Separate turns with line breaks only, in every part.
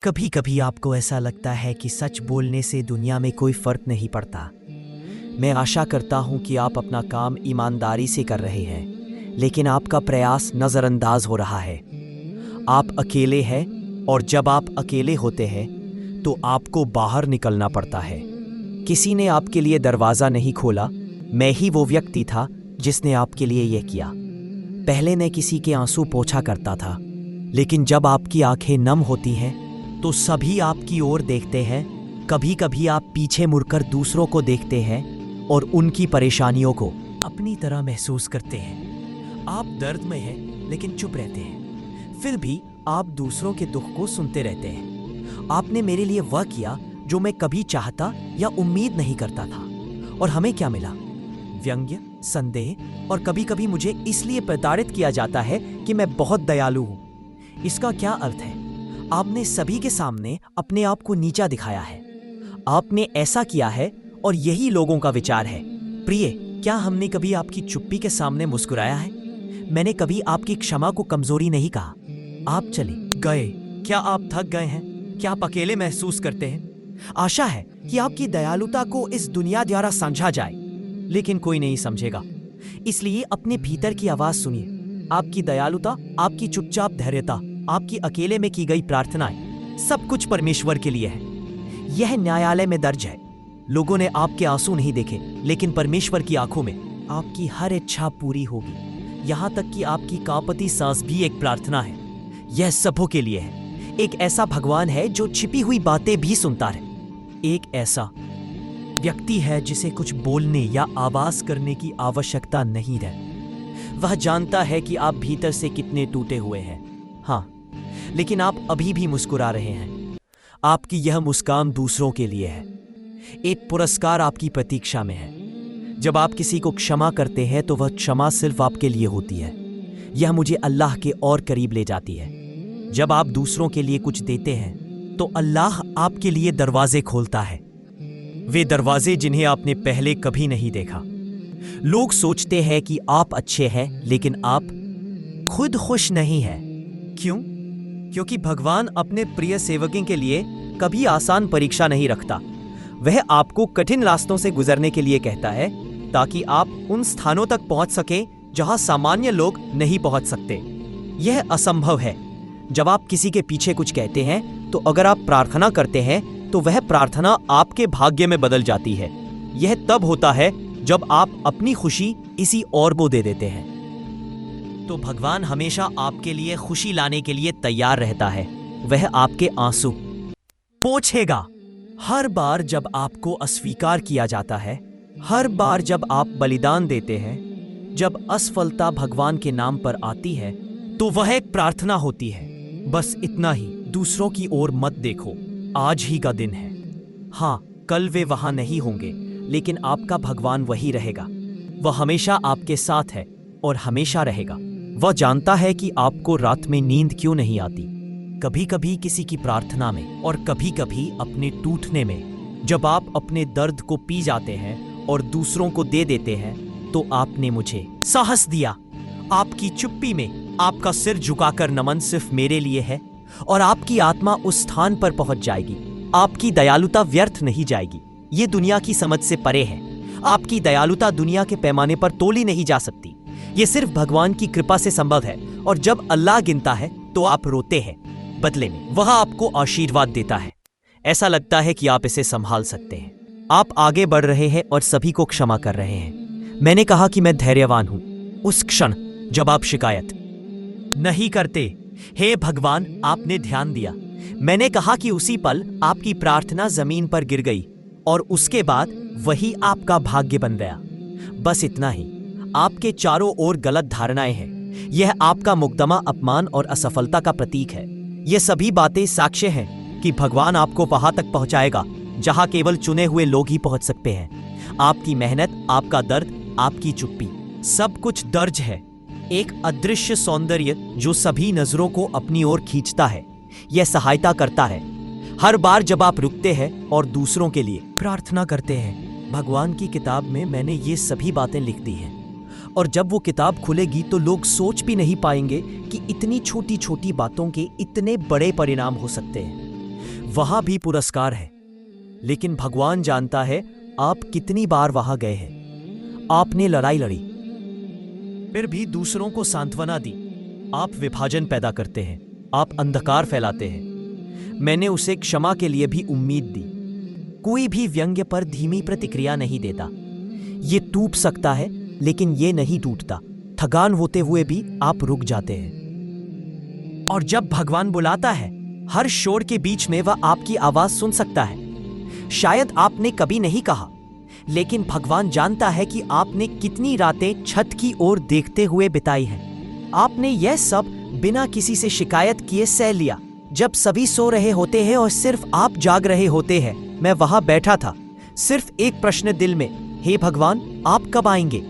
कभी कभी आपको ऐसा लगता है कि सच बोलने से दुनिया में कोई फर्क नहीं पड़ता। मैं आशा करता हूं कि आप अपना काम ईमानदारी से कर रहे हैं, लेकिन आपका प्रयास नज़रअंदाज हो रहा है। आप अकेले हैं, और जब आप अकेले होते हैं तो आपको बाहर निकलना पड़ता है। किसी ने आपके लिए दरवाज़ा नहीं खोला, मैं ही वो व्यक्ति था जिसने आपके लिए यह किया। पहले मैं किसी के आंसू पोंछा करता था, लेकिन जब आपकी आंखें नम होती हैं तो सभी आपकी ओर देखते हैं। कभी कभी आप पीछे मुड़कर दूसरों को देखते हैं और उनकी परेशानियों को अपनी तरह महसूस करते हैं। आप दर्द में हैं लेकिन चुप रहते हैं, फिर भी आप दूसरों के दुख को सुनते रहते हैं। आपने मेरे लिए वह किया जो मैं कभी चाहता या उम्मीद नहीं करता था, और हमें क्या मिला? व्यंग्य, संदेह, और कभी कभी मुझे इसलिए प्रताड़ित किया जाता है कि मैं बहुत दयालु हूं। इसका क्या अर्थ है? आपने सभी के सामने अपने आप को नीचा दिखाया है। आपने ऐसा किया है और यही लोगों का विचार है। प्रिय, क्या हमने कभी आपकी चुप्पी के सामने मुस्कुराया है? मैंने कभी आपकी क्षमा को कमजोरी नहीं कहा। आप चले गए। क्या आप थक गए हैं? क्या आप अकेले महसूस करते हैं? आशा है कि आपकी दयालुता को इस दुनिया द्वारा समझा जाए, लेकिन कोई नहीं समझेगा। इसलिए अपने भीतर की आवाज सुनिए। आपकी दयालुता, आपकी चुपचाप धैर्यता, आपकी अकेले में की गई प्रार्थनाएं, सब कुछ परमेश्वर के लिए है। यह न्यायालय में दर्ज है। लोगों ने आपके आंसू नहीं देखे, लेकिन परमेश्वर की आंखों में आपकी हर इच्छा पूरी होगी। यहाँ तक कि आपकी कांपती सांस भी एक प्रार्थना है। यह सबों के लिए है। एक ऐसा भगवान है जो छिपी हुई बातें भी सुनता है। एक ऐसा व्यक्ति है जिसे कुछ बोलने या आवाज करने की आवश्यकता नहीं है। वह जानता है कि आप भीतर से कितने टूटे हुए हैं। हाँ, लेकिन आप अभी भी मुस्कुरा रहे हैं। आपकी यह मुस्कान दूसरों के लिए है। एक पुरस्कार आपकी प्रतीक्षा में है। जब आप किसी को क्षमा करते हैं तो वह क्षमा सिर्फ आपके लिए होती है। यह मुझे अल्लाह के और करीब ले जाती है। जब आप दूसरों के लिए कुछ देते हैं तो अल्लाह आपके लिए दरवाजे खोलता है, वे दरवाजे जिन्हें आपने पहले कभी नहीं देखा। लोग सोचते हैं कि आप अच्छे हैं, लेकिन आप खुद खुश नहीं हैं। क्यों? क्योंकि भगवान अपने प्रिय सेवकों के लिए कभी आसान परीक्षा नहीं रखता। वह आपको कठिन रास्तों से गुजरने के लिए कहता है, ताकि आप उन स्थानों तक पहुंच सकें जहां सामान्य लोग नहीं पहुंच सकते। यह असंभव है। जब आप किसी के पीछे कुछ कहते हैं तो अगर आप प्रार्थना करते हैं तो वह प्रार्थना आपके भाग्य में बदल जाती है। यह तब होता है जब आप अपनी खुशी किसी और को दे देते हैं। तो भगवान हमेशा आपके लिए खुशी लाने के लिए तैयार रहता है। वह आपके आंसू पोंछेगा। हर बार जब आपको अस्वीकार किया जाता है, हर बार जब आप बलिदान देते हैं, जब असफलता भगवान के नाम पर आती है, तो वह एक प्रार्थना होती है। बस इतना ही, दूसरों की ओर मत देखो। आज ही का दिन है। हाँ, कल वे वहां नहीं होंगे, लेकिन आपका भगवान वही रहेगा। वह हमेशा आपके साथ है और हमेशा रहेगा। वह जानता है कि आपको रात में नींद क्यों नहीं आती। कभी कभी किसी की प्रार्थना में, और कभी कभी अपने टूटने में। जब आप अपने दर्द को पी जाते हैं और दूसरों को दे देते हैं, तो आपने मुझे साहस दिया। आपकी चुप्पी में आपका सिर झुकाकर नमन सिर्फ मेरे लिए है, और आपकी आत्मा उस स्थान पर पहुंच जाएगी। आपकी दयालुता व्यर्थ नहीं जाएगी। ये दुनिया की समझ से परे है। आपकी दयालुता दुनिया के पैमाने पर तोली नहीं जा सकती। ये सिर्फ भगवान की कृपा से संभव है। और जब अल्लाह गिनता है तो आप रोते हैं, बदले में वह आपको आशीर्वाद देता है। ऐसा लगता है कि आप इसे संभाल सकते हैं। आप आगे बढ़ रहे हैं और सभी को क्षमा कर रहे हैं। मैंने कहा कि मैं धैर्यवान हूं उस क्षण जब आप शिकायत नहीं करते। हे भगवान, आपने ध्यान दिया। मैंने कहा कि उसी पल आपकी प्रार्थना जमीन पर गिर गई, और उसके बाद वही आपका भाग्य बन गया। बस इतना ही। आपके चारों ओर गलत धारणाएं हैं। यह आपका मुकदमा अपमान और असफलता का प्रतीक है। ये सभी बातें साक्ष्य हैं कि भगवान आपको वहां तक पहुंचाएगा जहां केवल चुने हुए लोग ही पहुंच सकते हैं। आपकी मेहनत, आपका दर्द, आपकी चुप्पी, सब कुछ दर्ज है। एक अदृश्य सौंदर्य जो सभी नजरों को अपनी ओर खींचता है। यह सहायता करता है। हर बार जब आप रुकते हैं और दूसरों के लिए प्रार्थना करते हैं। भगवान की किताब में मैंने ये सभी बातें लिख दी हैं, और जब वो किताब खुलेगी तो लोग सोच भी नहीं पाएंगे कि इतनी छोटी छोटी बातों के इतने बड़े परिणाम हो सकते हैं। वहां भी पुरस्कार है, लेकिन भगवान जानता है आप कितनी बार वहां गए हैं। आपने लड़ाई लड़ी, फिर भी दूसरों को सांत्वना दी। आप विभाजन पैदा करते हैं, आप अंधकार फैलाते हैं। मैंने उसे क्षमा के लिए भी उम्मीद दी। कोई भी व्यंग्य पर धीमी प्रतिक्रिया नहीं देता। ये टूट सकता है, लेकिन ये नहीं टूटता। थकान होते हुए भी आप रुक जाते हैं। और जब भगवान बुलाता है, हर शोर के बीच में वह आपकी आवाज सुन सकता है। शायद आपने कभी नहीं कहा, लेकिन भगवान जानता है कि आपने कितनी रातें छत की ओर देखते हुए बिताई हैं। आपने यह सब बिना किसी से शिकायत किए सह लिया। जब सभी सो रहे होते हैं और सिर्फ आप जाग रहे होते हैं, मैं वहां बैठा था, सिर्फ एक प्रश्न दिल में, हे भगवान, आप कब आएंगे?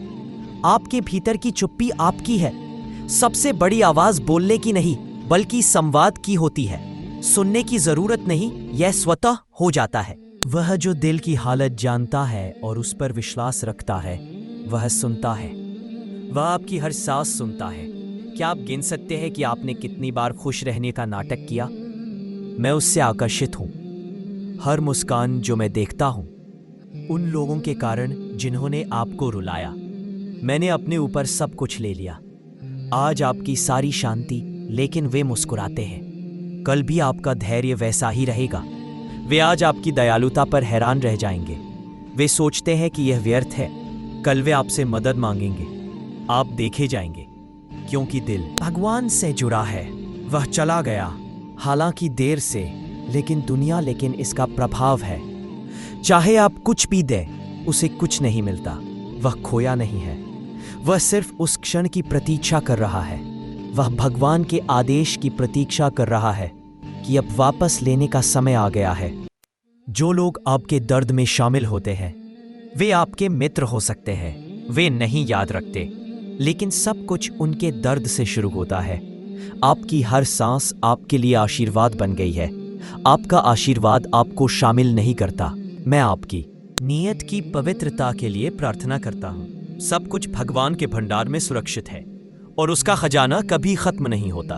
आपके भीतर की चुप्पी आपकी है। सबसे बड़ी आवाज बोलने की नहीं, बल्कि संवाद की होती है। सुनने की जरूरत नहीं, यह स्वतः हो जाता है। वह जो दिल की हालत जानता है और उस पर विश्वास रखता है, वह सुनता है। वह आपकी हर सांस सुनता है। क्या आप गिन सकते हैं कि आपने कितनी बार खुश रहने का नाटक किया? मैं उससे आकर्षित हूं। हर मुस्कान जो मैं देखता हूं, उन लोगों के कारण जिन्होंने आपको रुलाया। मैंने अपने ऊपर सब कुछ ले लिया। आज आपकी सारी शांति, लेकिन वे मुस्कुराते हैं। कल भी आपका धैर्य वैसा ही रहेगा। वे आज आपकी दयालुता पर हैरान रह जाएंगे। वे सोचते हैं कि यह व्यर्थ है। कल वे आपसे मदद मांगेंगे। आप देखे जाएंगे, क्योंकि दिल भगवान से जुड़ा है। वह चला गया, हालांकि देर से, लेकिन इसका प्रभाव है। चाहे आप कुछ भी दें, उसे कुछ नहीं मिलता। वह खोया नहीं है, वह सिर्फ उस क्षण की प्रतीक्षा कर रहा है। वह भगवान के आदेश की प्रतीक्षा कर रहा है कि अब वापस लेने का समय आ गया है। जो लोग आपके दर्द में शामिल होते हैं, वे आपके मित्र हो सकते हैं। वे नहीं याद रखते, लेकिन सब कुछ उनके दर्द से शुरू होता है। आपकी हर सांस आपके लिए आशीर्वाद बन गई है। आपका आशीर्वाद आपको शामिल नहीं करता। मैं आपकी नीयत की पवित्रता के लिए प्रार्थना करता हूँ। सब कुछ भगवान के भंडार में सुरक्षित है और उसका खजाना कभी खत्म नहीं होता।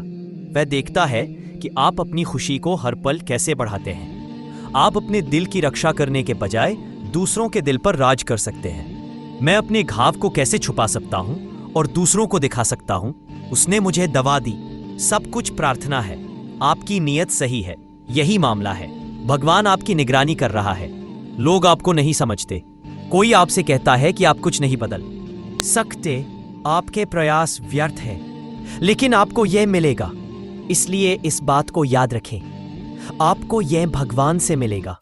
वह देखता है कि आप अपनी खुशी को हर पल कैसे बढ़ाते हैं। आप अपने दिल की रक्षा करने के बजाय दूसरों के दिल पर राज कर सकते हैं। मैं अपने घाव को कैसे छुपा सकता हूँ और दूसरों को दिखा सकता हूँ। उसने मुझे दवा दी। सब कुछ प्रार्थना है। आपकी नीयत सही है, यही मामला है। भगवान आपकी निगरानी कर रहा है। लोग आपको नहीं समझते। कोई आपसे कहता है कि आप कुछ नहीं बदल सकते। आपके प्रयास व्यर्थ है, लेकिन आपको यह मिलेगा। इसलिए इस बात को याद रखें, आपको यह भगवान से मिलेगा।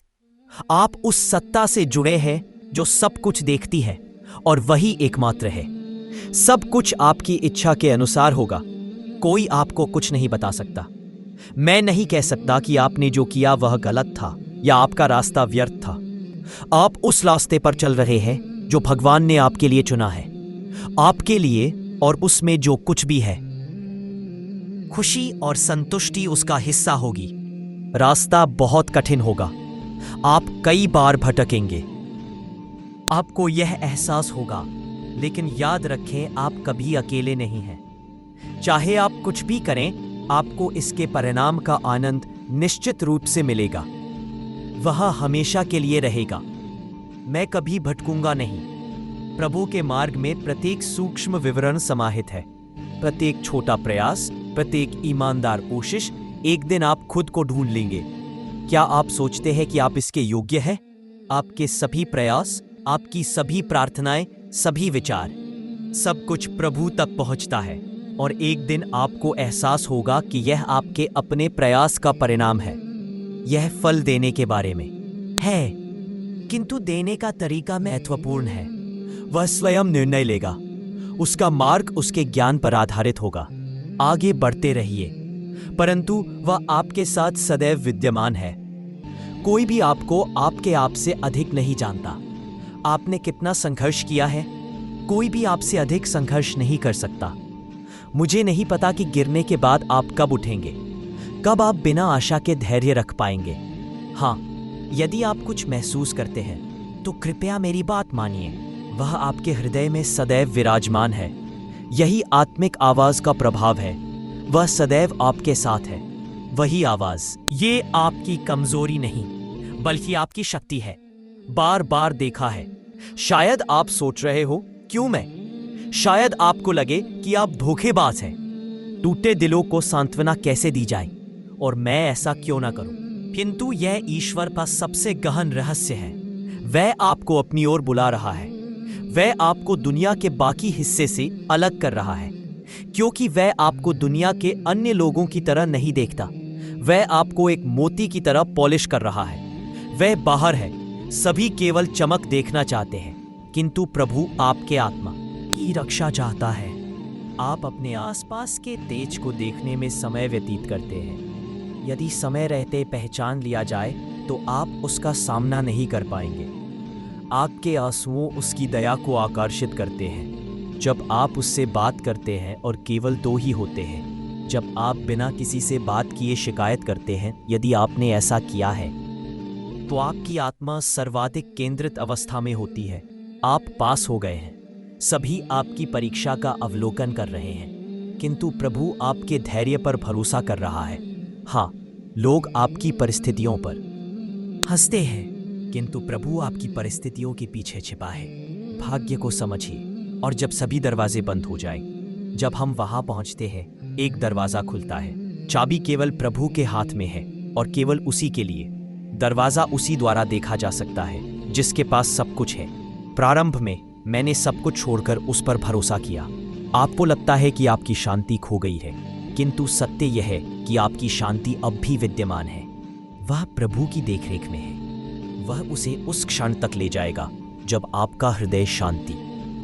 आप उस सत्ता से जुड़े हैं जो सब कुछ देखती है और वही एकमात्र है। सब कुछ आपकी इच्छा के अनुसार होगा। कोई आपको कुछ नहीं बता सकता। मैं नहीं कह सकता कि आपने जो किया वह गलत था या आपका रास्ता व्यर्थ था। आप उस रास्ते पर चल रहे हैं जो भगवान ने आपके लिए चुना है। आपके लिए, और उसमें जो कुछ भी है, खुशी और संतुष्टि उसका हिस्सा होगी। रास्ता बहुत कठिन होगा। आप कई बार भटकेंगे। आपको यह एहसास होगा, लेकिन याद रखें, आप कभी अकेले नहीं हैं। चाहे आप कुछ भी करें, आपको इसके परिणाम का आनंद निश्चित रूप से मिलेगा। वह हमेशा के लिए रहेगा। मैं कभी भटकूंगा नहीं। प्रभु के मार्ग में प्रत्येक सूक्ष्म विवरण समाहित है। प्रत्येक छोटा प्रयास, प्रत्येक ईमानदार कोशिश, एक दिन आप खुद को ढूंढ लेंगे। क्या आप सोचते हैं कि आप इसके योग्य हैं? आपके सभी प्रयास, आपकी सभी प्रार्थनाएं, सभी विचार, सब कुछ प्रभु तक पहुंचता है और एक दिन आपको एहसास होगा कि यह आपके अपने प्रयास का परिणाम है। यह फल देने के बारे में है, किंतु देने का तरीका महत्वपूर्ण है। वह स्वयं निर्णय लेगा। उसका मार्ग उसके ज्ञान पर आधारित होगा। आगे बढ़ते रहिए, परंतु वह आपके साथ सदैव विद्यमान है। कोई भी आपको आपके आप से अधिक नहीं जानता। आपने कितना संघर्ष किया है, कोई भी आपसे अधिक संघर्ष नहीं कर सकता। मुझे नहीं पता कि गिरने के बाद आप कब उठेंगे, कब आप बिना आशा के धैर्य रख पाएंगे। हाँ, यदि आप कुछ महसूस करते हैं तो कृपया मेरी बात मानिए। वह आपके हृदय में सदैव विराजमान है। यही आत्मिक आवाज का प्रभाव है। वह सदैव आपके साथ है। वही आवाज, ये आपकी कमजोरी नहीं बल्कि आपकी शक्ति है। बार बार देखा है। शायद आप सोच रहे हो क्यों मैं? शायद आपको लगे कि आप धोखेबाज हैं। टूटे दिलों को सांत्वना कैसे दी जाए और मैं ऐसा क्यों ना करूं। किंतु यह ईश्वर का सबसे गहन रहस्य है। वह आपको अपनी ओर बुला रहा है। वह आपको दुनिया के बाकी हिस्से से अलग कर रहा है, क्योंकि वह आपको दुनिया के अन्य लोगों की तरह नहीं देखता। वह आपको एक मोती की तरह पॉलिश कर रहा है। वह बाहर है, सभी केवल चमक देखना चाहते हैं, किंतु प्रभु आपके आत्मा की रक्षा चाहता है। आप अपने आसपास के तेज को देखने में समय व्यतीत करते हैं। यदि समय रहते पहचान लिया जाए तो आप उसका सामना नहीं कर पाएंगे। आपके आंसुओं उसकी दया को आकर्षित करते हैं। जब आप उससे बात करते हैं और केवल दो ही होते हैं, जब आप बिना किसी से बात किए शिकायत करते हैं, यदि आपने ऐसा किया है तो आपकी आत्मा सर्वाधिक केंद्रित अवस्था में होती है। आप पास हो गए हैं। सभी आपकी परीक्षा का अवलोकन कर रहे हैं, किंतु प्रभु आपके धैर्य पर भरोसा कर रहा है। हाँ, लोग आपकी परिस्थितियों पर हंसते हैं, किंतु प्रभु आपकी परिस्थितियों के पीछे छिपा है। भाग्य को समझिए और जब सभी दरवाजे बंद हो जाएं, जब हम वहां पहुंचते हैं, एक दरवाजा खुलता है। चाबी केवल प्रभु के हाथ में है और केवल उसी के लिए। दरवाजा उसी द्वारा देखा जा सकता है जिसके पास सब कुछ है। प्रारंभ में मैंने सब कुछ छोड़कर उस पर भरोसा किया। आपको लगता है कि आपकी शांति खो गई है, किंतु सत्य यह है कि आपकी शांति अब भी विद्यमान है। वह प्रभु की देखरेख में है। वह उसे उस क्षण तक ले जाएगा जब आपका हृदय शांति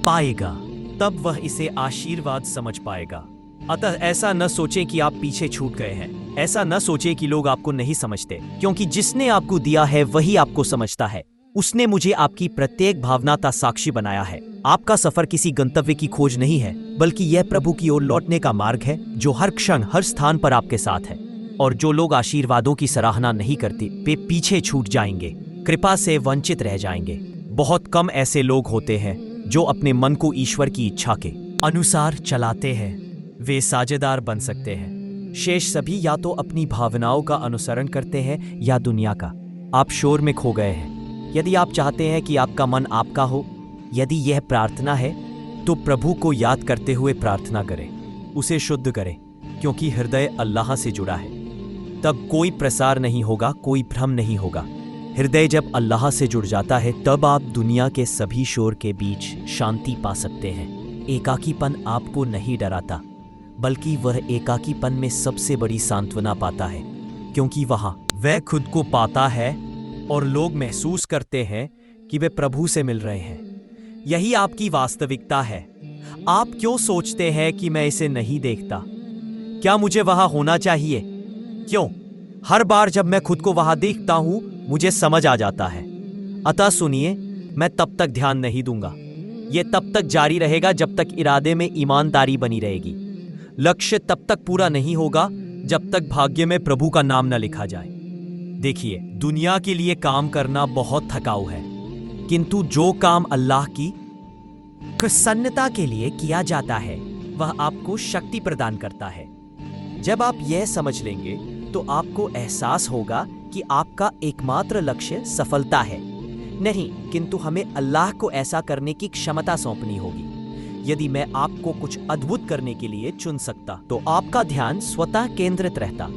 पाएगा, तब वह इसे आशीर्वाद समझ पाएगा। अतः ऐसा न सोचें कि आप पीछे छूट गए हैं। ऐसा न सोचें कि लोग आपको नहीं समझते, क्योंकि जिसने आपको दिया है वही आपको समझता है। उसने मुझे आपकी प्रत्येक भावना का साक्षी बनाया है। आपका सफर किसी गंतव्य की खोज नहीं है, बल्कि यह प्रभु की ओर लौटने का मार्ग है, जो हर क्षण हर स्थान पर आपके साथ है। और जो लोग आशीर्वादों की सराहना नहीं करते, वे पीछे छूट जाएंगे, कृपा से वंचित रह जाएंगे। बहुत कम ऐसे लोग होते हैं जो अपने मन को ईश्वर की इच्छा के अनुसार चलाते हैं। वे साझेदार बन सकते हैं। शेष सभी या तो अपनी भावनाओं का अनुसरण करते हैं या दुनिया का। आप शोर में खो गए हैं। यदि आप चाहते हैं कि आपका मन आपका हो, यदि यह प्रार्थना है, तो प्रभु को याद करते हुए प्रार्थना करें। उसे शुद्ध करें, क्योंकि हृदय अल्लाह से जुड़ा है। तब कोई प्रसार नहीं होगा, कोई भ्रम नहीं होगा। हृदय जब अल्लाह से जुड़ जाता है, तब आप दुनिया के सभी शोर के बीच शांति पा सकते हैं। एकाकीपन आपको नहीं डराता, बल्कि वह एकाकीपन में सबसे बड़ी सांत्वना पाता है, क्योंकि वहां वह खुद को पाता है और लोग महसूस करते हैं कि वे प्रभु से मिल रहे हैं। यही आपकी वास्तविकता है। आप क्यों सोचते हैं कि मैं इसे नहीं देखता? क्या मुझे वहां होना चाहिए? क्यों? हर बार जब मैं खुद को वहां देखता हूं, मुझे समझ आ जाता है। अतः सुनिए, मैं तब तक ध्यान नहीं दूंगा। यह तब तक जारी रहेगा जब तक इरादे में ईमानदारी बनी रहेगी। लक्ष्य तब तक पूरा नहीं होगा जब तक भाग्य में प्रभु का नाम न लिखा जाए। देखिए, दुनिया के लिए काम करना बहुत थकाऊ है, किंतु जो काम अल्लाह की प्रसन्नता के लिए किया जाता है, वह आपको शक्ति प्रदान करता है। जब आप यह समझ लेंगे, तो आपको एहसास होगा कि आपका एकमात्र लक्ष्य सफलता है नहीं, किंतु हमें अल्लाह को ऐसा करने की क्षमता सौंपनी होगी। यदि मैं आपको कुछ अद्भुत करने के लिए चुन सकता, तो आपका ध्यान स्वतः केंद्रित रहता।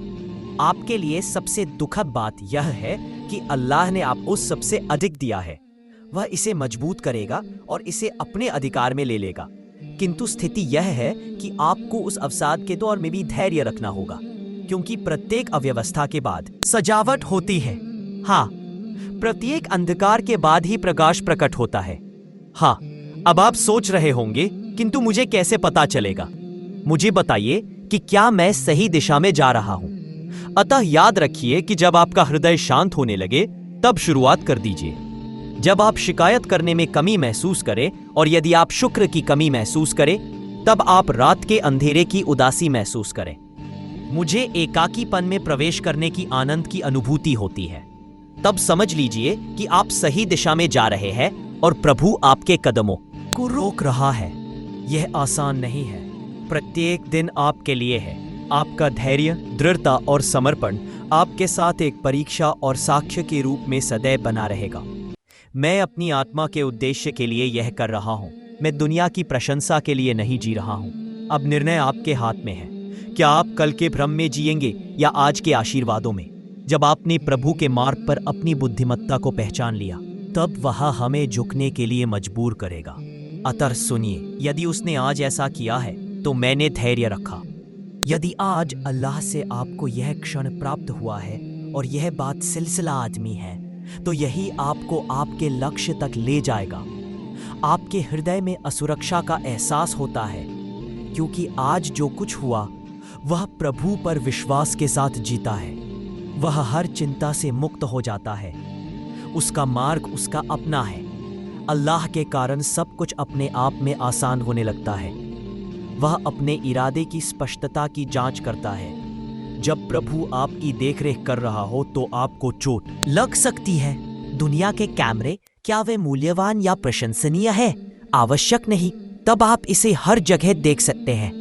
आपके लिए सबसे दुखद बात यह है कि अल्लाह ने आपको सबसे अधिक दिया है। वह इसे मजबूत करेगा और इसे अपने अधिकार में ले लेगा, किंतु स्थिति यह है कि आपको उस अवसाद के दौर में भी धैर्य रखना होगा, क्योंकि प्रत्येक अव्यवस्था के बाद सजावट होती है। हाँ, प्रत्येक अंधकार के बाद ही प्रकाश प्रकट होता है। हाँ, अब आप सोच रहे होंगे, किंतु मुझे कैसे पता चलेगा? मुझे बताइए कि क्या मैं सही दिशा में जा रहा हूं। अतः याद रखिए कि जब आपका हृदय शांत होने लगे, तब शुरुआत कर दीजिए। जब आप शिकायत करने में कमी महसूस करें और यदि आप शुक्र की कमी महसूस करें, तब आप रात के अंधेरे की उदासी महसूस करें। मुझे एकाकीपन में प्रवेश करने की आनंद की अनुभूति होती है। तब समझ लीजिए कि आप सही दिशा में जा रहे हैं और प्रभु आपके कदमों को रोक रहा है। यह आसान नहीं है। प्रत्येक दिन आपके लिए है। आपका धैर्य, दृढ़ता और समर्पण आपके साथ एक परीक्षा और साक्ष्य के रूप में सदैव बना रहेगा। मैं अपनी आत्मा के उद्देश्य के लिए यह कर रहा हूँ। मैं दुनिया की प्रशंसा के लिए नहीं जी रहा हूँ। अब निर्णय आपके हाथ में है। क्या आप कल के भ्रम में जिएंगे या आज के आशीर्वादों में? जब आपने प्रभु के मार्ग पर अपनी बुद्धिमत्ता को पहचान लिया, तब वह हमें झुकने के लिए मजबूर करेगा। अतः सुनिए, यदि उसने आज ऐसा किया है तो मैंने धैर्य रखा। यदि आज अल्लाह से आपको यह क्षण प्राप्त हुआ है और यह बात सिलसिला आदमी है, तो यही आपको आपके लक्ष्य तक ले जाएगा। आपके हृदय में असुरक्षा का एहसास होता है, क्योंकि आज जो कुछ हुआ वह प्रभु पर विश्वास के साथ जीता है। वह हर चिंता से मुक्त हो जाता है। उसका मार्ग उसका अपना है। अल्लाह के कारण सब कुछ अपने आप में आसान होने लगता है। वह अपने इरादे की स्पष्टता की जांच करता है। जब प्रभु आपकी देखरेख कर रहा हो तो आपको चोट लग सकती है। दुनिया के कैमरे, क्या वे मूल्यवान या प्रशंसनीय है? आवश्यक नहीं। तब आप इसे हर जगह देख सकते हैं।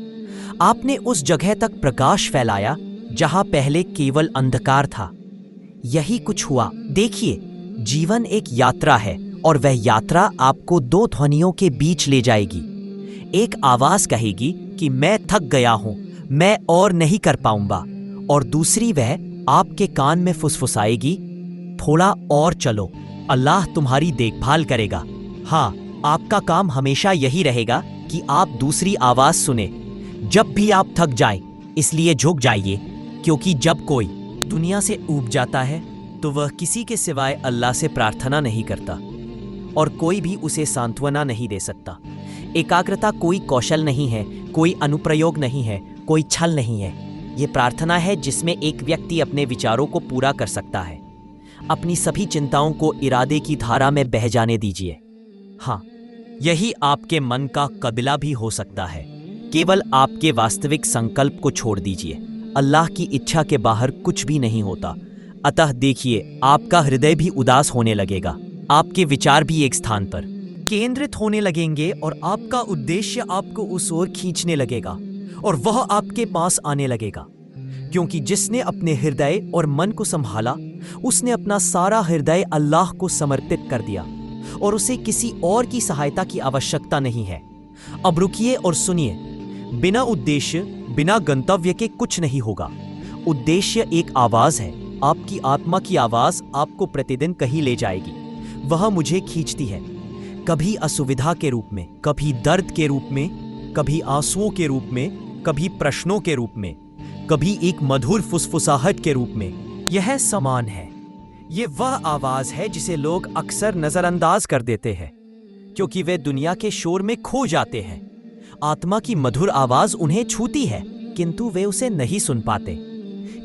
आपने उस जगह तक प्रकाश फैलाया जहां पहले केवल अंधकार था। यही कुछ हुआ। देखिए, जीवन एक यात्रा है और वह यात्रा आपको दो ध्वनियों के बीच ले जाएगी। एक आवाज कहेगी कि मैं थक गया हूं, मैं और नहीं कर पाऊंगा, और दूसरी वह आपके कान में फुसफुसाएगी, थोड़ा और चलो, अल्लाह तुम्हारी देखभाल करेगा। हाँ, आपका काम हमेशा यही रहेगा कि आप दूसरी आवाज सुने जब भी आप थक जाएं। इसलिए झुक जाइए, क्योंकि जब कोई दुनिया से ऊब जाता है तो वह किसी के सिवाय अल्लाह से प्रार्थना नहीं करता, और कोई भी उसे सांत्वना नहीं दे सकता। एकाग्रता कोई कौशल नहीं है, कोई अनुप्रयोग नहीं है, कोई छल नहीं है। ये प्रार्थना है जिसमें एक व्यक्ति अपने विचारों को पूरा कर सकता है। अपनी सभी चिंताओं को इरादे की धारा में बह जाने दीजिए। हाँ, यही आपके मन का कबिला भी हो सकता है। केवल आपके वास्तविक संकल्प को छोड़ दीजिए। अल्लाह की इच्छा के बाहर कुछ भी नहीं होता। अतः देखिए, आपका हृदय भी उदास होने लगेगा। आपके विचार भी एक स्थान पर केंद्रित होने लगेंगे और आपका उद्देश्य आपको उस ओर खींचने लगेगा और वह आपके पास आने लगेगा। क्योंकि जिसने अपने हृदय और मन को संभाला, उसने अपना सारा हृदय अल्लाह को समर्पित कर दिया और उसे किसी और की सहायता की आवश्यकता नहीं है। अब रुकिए और सुनिए। बिना उद्देश्य, बिना गंतव्य के कुछ नहीं होगा। उद्देश्य एक आवाज है। आपकी आत्मा की आवाज आपको प्रतिदिन कहीं ले जाएगी। वह मुझे खींचती है, कभी असुविधा के रूप में, कभी दर्द के रूप में, कभी आंसुओं के रूप में, कभी प्रश्नों के रूप में, कभी एक मधुर फुसफुसाहट के रूप में। यह समान है। ये वह आवाज है जिसे लोग अक्सर नजरअंदाज कर देते हैं, क्योंकि वे दुनिया के शोर में खो जाते हैं। आत्मा की मधुर आवाज उन्हें छूती है, किंतु वे उसे नहीं सुन पाते।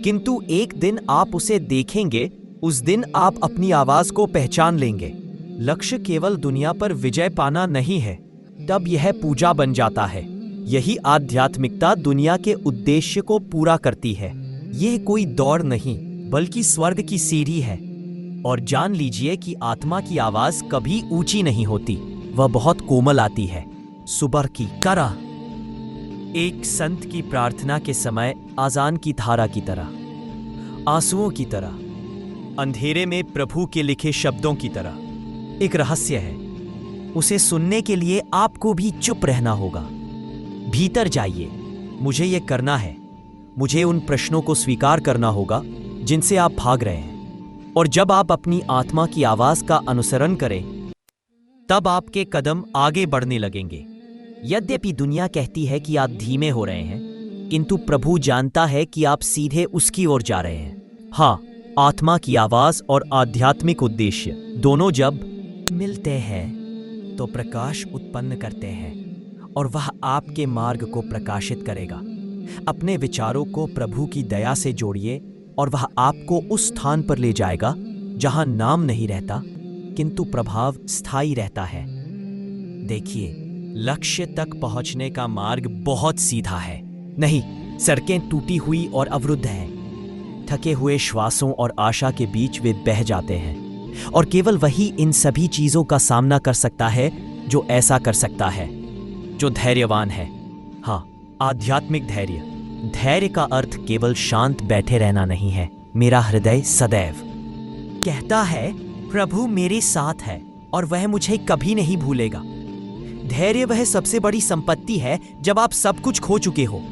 किंतु एक दिन आप उसे देखेंगे। उस दिन आप अपनी आवाज को पहचान लेंगे। लक्ष्य केवल दुनिया पर विजय पाना नहीं है, तब यह पूजा बन जाता है। यही आध्यात्मिकता दुनिया के उद्देश्य को पूरा करती है। यह कोई दौड़ नहीं, बल्कि स्वर्ग की सीढ़ी है। और जान लीजिए कि आत्मा की आवाज कभी ऊंची नहीं होती, वह बहुत कोमल आती है, सुबह की तरह। एक संत की प्रार्थना के समय आजान की धारा की तरह, आंसुओं की तरह, अंधेरे में प्रभु के लिखे शब्दों की तरह एक रहस्य है। उसे सुनने के लिए आपको भी चुप रहना होगा। भीतर जाइए। मुझे यह करना है। मुझे उन प्रश्नों को स्वीकार करना होगा जिनसे आप भाग रहे हैं। और जब आप अपनी आत्मा की आवाज का अनुसरण करें, तब आपके कदम आगे बढ़ने लगेंगे। यद्यपि दुनिया कहती है कि आप धीमे हो रहे हैं, किंतु प्रभु जानता है कि आप सीधे उसकी ओर जा रहे हैं। हाँ, आत्मा की आवाज और आध्यात्मिक उद्देश्य दोनों जब मिलते हैं तो प्रकाश उत्पन्न करते हैं और वह आपके मार्ग को प्रकाशित करेगा। अपने विचारों को प्रभु की दया से जोड़िए और वह आपको उस स्थान पर ले जाएगा जहां नाम नहीं रहता, किंतु प्रभाव स्थायी रहता है। देखिए, लक्ष्य तक पहुंचने का मार्ग बहुत सीधा है। नहीं, सड़कें टूटी हुई और अवरुद्ध हैं। थके हुए श्वासों और आशा के बीच वे बह जाते हैं, और केवल वही इन सभी चीजों का सामना कर सकता है जो ऐसा कर सकता है, जो धैर्यवान है। हाँ, आध्यात्मिक धैर्य। धैर्य का अर्थ केवल शांत बैठे रहना नहीं है। मेरा हृदय सदैव कहता है, प्रभु मेरे साथ है और वह मुझे कभी नहीं भूलेगा। धैर्य वह सबसे बड़ी संपत्ति है जब आप सब कुछ खो चुके हो,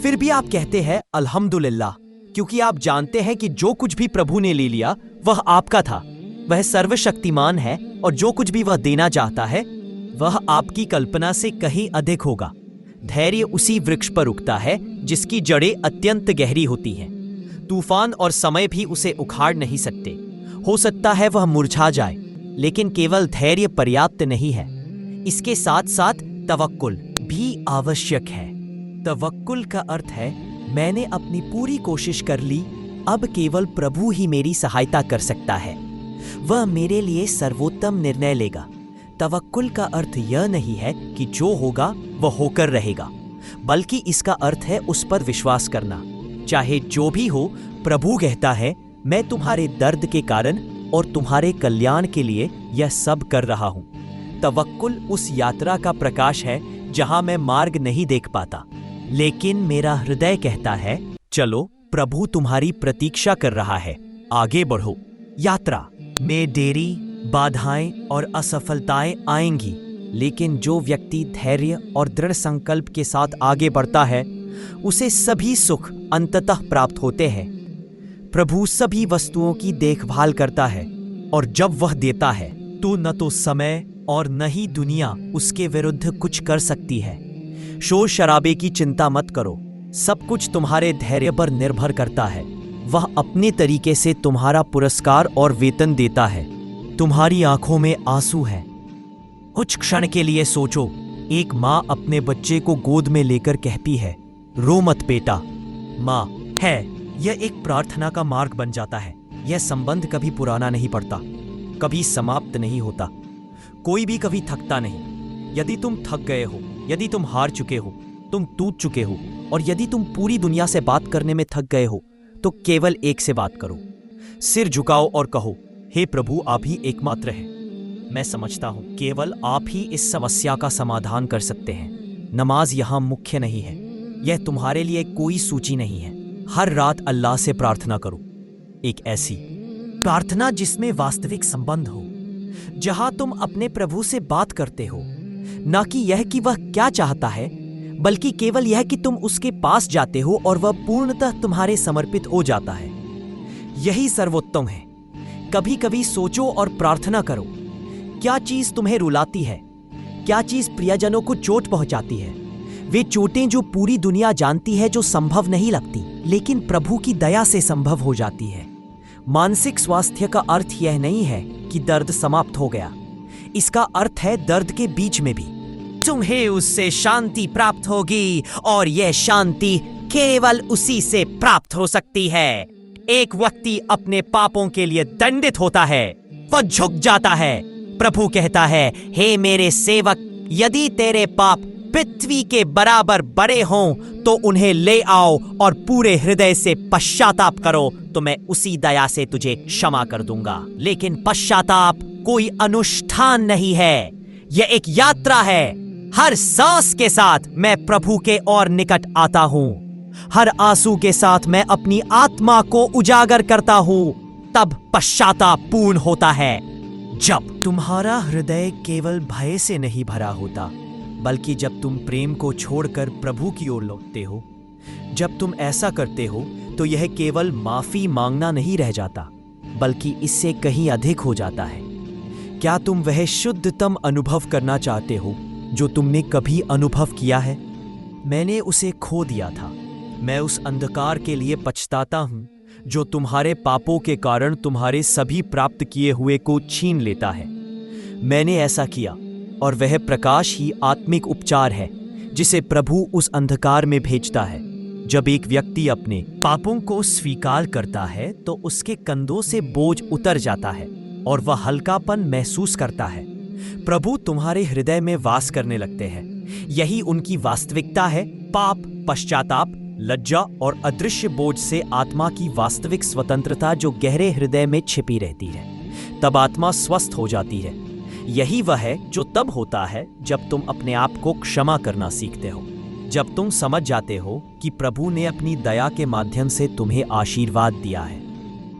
फिर भी आप कहते हैं अल्हम्दुलिल्लाह, क्योंकि आप जानते हैं कि जो कुछ भी प्रभु ने ले लिया वह आपका था। वह सर्वशक्तिमान है और जो कुछ भी वह देना चाहता है वह आपकी कल्पना से कहीं अधिक होगा। धैर्य उसी वृक्ष पर उगता है जिसकी जड़ें अत्यंत गहरी होती हैं। तूफान और समय भी उसे उखाड़ नहीं सकते। हो सकता है वह मुरझा जाए, लेकिन केवल धैर्य पर्याप्त नहीं है, इसके साथ साथ तवक्कुल भी आवश्यक है। तवक्कुल का अर्थ है, मैंने अपनी पूरी कोशिश कर ली, अब केवल प्रभु ही मेरी सहायता कर सकता है। वह मेरे लिए सर्वोत्तम निर्णय लेगा। तवक्कुल का अर्थ यह नहीं है कि जो होगा वह होकर रहेगा, बल्कि इसका अर्थ है उस पर विश्वास करना। चाहे जो भी हो, प्रभु कहता है, मैं तुम्हारे दर्द के कारण और तुम्हारे कल्याण के लिए यह सब कर रहा हूं। तवक्कुल उस यात्रा का प्रकाश है जहां मैं मार्ग नहीं देख पाता, लेकिन मेरा हृदय कहता है, चलो प्रभु तुम्हारी प्रतीक्षा कर रहा है, आगे बढ़ो। यात्रा में देरी, बाधाएं और असफलताएं आएंगी, लेकिन जो व्यक्ति धैर्य और दृढ़ संकल्प के साथ आगे बढ़ता है उसे सभी सुख अंततः प्राप्त होते हैं। प्रभु सभी वस्तुओं की देखभाल करता है और जब वह देता है तो न तो समय और न ही दुनिया उसके विरुद्ध कुछ कर सकती है। शोर शराबे की चिंता मत करो, सब कुछ तुम्हारे धैर्य पर निर्भर करता है। वह अपने तरीके से तुम्हारा पुरस्कार और वेतन देता है। तुम्हारी आंखों में आंसू है। कुछ क्षण के लिए सोचो, एक माँ अपने बच्चे को गोद में लेकर कहती है, रो मत बेटा। माँ है, यह एक प्रार्थना का मार्ग बन जाता है। यह संबंध कभी पुराना नहीं पड़ता, कभी समाप्त नहीं होता, कोई भी कभी थकता नहीं। यदि तुम थक गए हो, यदि तुम हार चुके हो, तुम टूट चुके हो, और यदि तुम पूरी दुनिया से बात करने में थक गए हो, तो केवल एक से बात करो। सिर झुकाओ और कहो, हे प्रभु, आप ही एकमात्र हैं। मैं समझता हूं केवल आप ही इस समस्या का समाधान कर सकते हैं। नमाज यहां मुख्य नहीं है, यह तुम्हारे लिए कोई सूची नहीं है। हर रात अल्लाह से प्रार्थना करो, एक ऐसी प्रार्थना जिसमें वास्तविक संबंध हो, जहां तुम अपने प्रभु से बात करते हो, न कि यह कि वह क्या चाहता है, बल्कि केवल यह कि तुम उसके पास जाते हो और वह पूर्णतः तुम्हारे समर्पित हो जाता है। यही सर्वोत्तम है। कभी कभी सोचो और प्रार्थना करो, क्या चीज तुम्हें रुलाती है, क्या चीज प्रियजनों को चोट पहुंचाती है। वे चोटें जो पूरी दुनिया जानती है, जो संभव नहीं लगती, लेकिन प्रभु की दया से संभव हो जाती है। मानसिक स्वास्थ्य का अर्थ यह नहीं है कि दर्द समाप्त हो गया, इसका अर्थ है दर्द के बीच में भी तुम्हें उससे शांति प्राप्त होगी, और यह शांति केवल उसी से प्राप्त हो सकती है। एक व्यक्ति अपने पापों के लिए दंडित होता है, वह झुक जाता है। प्रभु कहता है, हे मेरे सेवक, यदि तेरे पाप पृथ्वी के बराबर बड़े हों तो उन्हें ले आओ और पूरे हृदय से पश्चाताप करो, तो मैं उसी दया से तुझे क्षमा कर दूंगा। लेकिन पश्चाताप कोई अनुष्ठान नहीं है, यह एक यात्रा है। हर सांस के साथ मैं प्रभु के और निकट आता हूँ। हर आंसू के साथ मैं अपनी आत्मा को उजागर करता हूँ। तब पश्चाताप पूर्ण होता है, जब तुम्हारा हृदय केवल भय से नहीं भरा होता, बल्कि जब तुम प्रेम को छोड़कर प्रभु की ओर लौटते हो। जब तुम ऐसा करते हो तो यह केवल माफी मांगना नहीं रह जाता, बल्कि इससे कहीं अधिक हो जाता है। क्या तुम वह शुद्धतम अनुभव करना चाहते हो जो तुमने कभी अनुभव किया है? मैंने उसे खो दिया था। मैं उस अंधकार के लिए पछताता हूँ जो तुम्हारे पापों के कारण तुम्हारे सभी प्राप्त किए हुए को छीन लेता है। मैंने ऐसा किया, और वह प्रकाश ही आत्मिक उपचार है जिसे प्रभु उस अंधकार में भेजता है। जब एक व्यक्ति अपने पापों को स्वीकार करता है तो उसके कंधों से बोझ उतर जाता है और वह हल्कापन महसूस करता है। प्रभु तुम्हारे हृदय में वास करने लगते हैं। यही उनकी वास्तविकता है। पाप, पश्चाताप, लज्जा और अदृश्य बोझ से आत्मा की वास्तविक स्वतंत्रता जो गहरे हृदय में छिपी रहती है। तब आत्मा स्वस्थ हो जाती है। यही वह है जो तब होता है जब तुम अपने आप को क्षमा करना सीखते हो। जब तुम समझ जाते हो कि प्रभु ने अपनी दया के माध्यम से तुम्हें आशीर्वाद दिया है